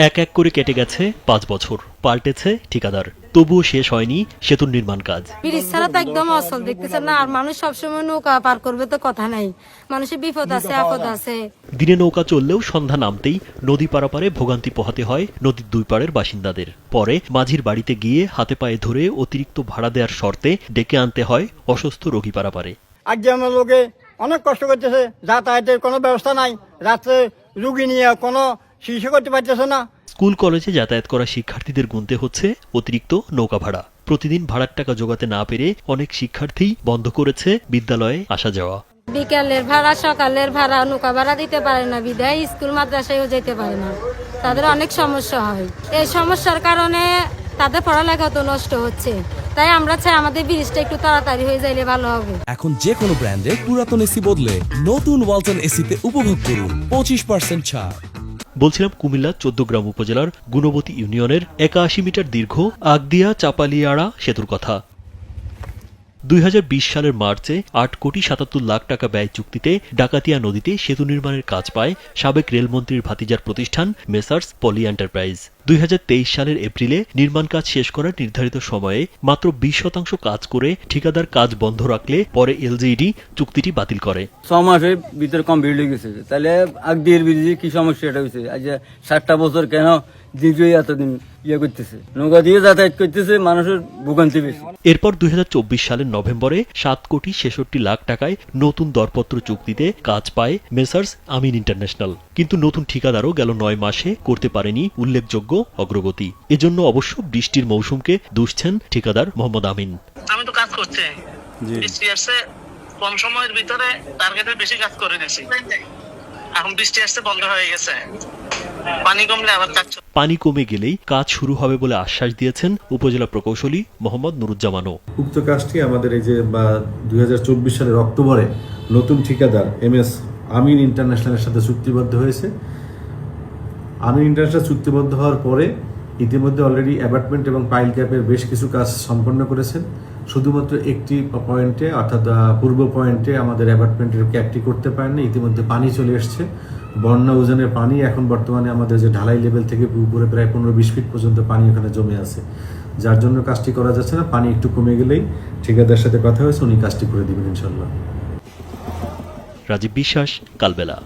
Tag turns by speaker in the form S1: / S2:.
S1: এক এক করে কেটে গেছে 5 বছর, পাল্টেছে ঠিকাদার, তবুও শেষ হয়নি সেতুর নির্মাণ কাজ।
S2: ব্রিজ ছাড়া তো একদম অচল দেখতেছেন না, আর মানুষ সবসময় নৌকা পার করবে তো কথা নাই, মানুষের বিপদ আছে আপদ আছে।
S1: দিনে নৌকা চললেও সন্ধ্যা নামতেই নদী পারাপারে ভোগান্তি পোহাতে হয় নদীর দুই পাড়ের বাসিন্দাদের। পরে মাঝির বাড়িতে গিয়ে হাতে পায়ে ধরে অতিরিক্ত ভাড়া দেওয়ার শর্তে ডেকে আনতে হয় অসুস্থ রোগী পারাপারে।
S3: আজকে আমার লোকে অনেক কষ্ট করতেছে, যাতায়াতের কোনো ব্যবস্থা নাই, রাত্রে রুগী নিয়ে কোনো চিকিৎসা করতে পারতেছে না।
S1: স্কুল কলেজে যাতায়াত করা শিক্ষার্থীদের গুনতে হচ্ছে অতিরিক্ত নৌকা ভাড়া। প্রতিদিন ভাড়ার টাকা জোগাতে না পেরে অনেক শিক্ষার্থী বন্ধ করেছে বিদ্যালয়ে আসা যাওয়া।
S2: বিকালের ভাড়া সকালের ভাড়া নৌকা ভাড়া দিতে পারে না, বিদায় স্কুল মাদ্রাসায়ও যেতে পারে না, তাদের অনেক সমস্যা হয়। এই সমস্যার কারণে তাদের পড়ালেখা তো নষ্ট হচ্ছে, তাই আমরা চাই আমাদের ব্রিজটা একটু তাড়াতাড়ি হয়ে যাইলে ভালো হবে।
S4: এখন যে কোনো ব্র্যান্ডের পুরাতন এসি বদলে নতুন ওয়ালটন এসিতে উপভোগ করুন 25% ছাড়।
S1: বলছিলাম কুমিল্লা 14 গ্রাম উপজেলার গুণবতী ইউনিয়নের 81 মিটার দীর্ঘ আগদিয়া চাপালিয়াড়া সেতুর কথা। 2020 সালের মার্চে 8 কোটি 77 লাখ টাকা ব্যয় চুক্তিতে ডাকাতিয়া নদীতে সেতু নির্মাণের কাজ পায় সাবেক রেলমন্ত্রীর ভাতিজার প্রতিষ্ঠান মেসার্স পলি এন্টারপ্রাইজ। 2023 সালের এপ্রিলে নির্মাণ কাজ শেষ করার নির্ধারিত সময়ে মাত্র 20% কাজ করে ঠিকাদার কাজ বন্ধ রাখলে পরে এলজিইডি চুক্তিটি বাতিল করে।
S5: 6 মাসের ভিতরে কমপ্লিট হয়ে গেছে, তাহলে আগদির ব্রিজে কি সমস্যা এটা হয়েছে? আজ 7টা বছর কেন দীর্ঘই এতদিন করতেছে, নৌকা দিয়ে যাতায়াত করতেছে, মানুষের ভোগান্তি বেশি।
S1: এরপর 2024 সালের নভেম্বরে 7 কোটি 66 লাখ টাকায় নতুন দরপত্র চুক্তিতে কাজ পায় মেসার্স আমিন ইন্টারন্যাশনাল। কিন্তু নতুন ঠিকাদারও গেল 9 মাসে করতে পারেনি উল্লেখযোগ্য অগ্রগতি। এজন্য অবশ্য বৃষ্টির মৌসুমকে দুষছেন ঠিকাদার মোহাম্মদ আমিন।
S6: আমি তো কাজ করছি, বৃষ্টি আসছে, কম সময়ের ভিতরে টার্গেটের বেশি কাজ করে দিয়েছি, এখন বৃষ্টি আসছে বন্ধ হয়ে গেছে, পানি কমলে আবার কাজ।
S1: পানি কমে গেলেই কাজ শুরু হবে বলে আশ্বাস দিয়েছেন উপজেলা প্রকৌশলী মোহাম্মদ নুরুজ্জামানও।
S7: উক্ত কাজটি আমাদের এই যে 2024 সালের অক্টোবরে নতুন ঠিকাদার MS আমিন ইন্টারন্যাশনালের সাথে চুক্তিবদ্ধ হয়েছে। আমিন ইন্টারন্যাশনাল চুক্তিবদ্ধ হওয়ার পরে ইতিমধ্যে অলরেডি অ্যাবাটমেন্ট এবং পাইল ক্যাপের বেশ কিছু কাজ সম্পন্ন করেছেন। শুধুমাত্র একটি পয়েন্টে অর্থাৎ পূর্ব পয়েন্টে আমাদের অ্যাবাটমেন্টের ক্যাপটি করতে পারেননি। ইতিমধ্যে পানি চলে এসছে, বন্যা উজানের পানি এখন বর্তমানে আমাদের যে ঢালাই লেভেল থেকে উপরে প্রায় 15-20 ফিট পর্যন্ত পানি ওখানে জমে আছে, যার জন্য কাজটি করা যাচ্ছে না। পানি একটু কমে গেলেই ঠিকাদারের সাথে কথা হয়েছে, উনি কাজটি করে দিবেন ইনশাল্লাহ।
S1: রাজীব বিশ্বাস, কালবেলা।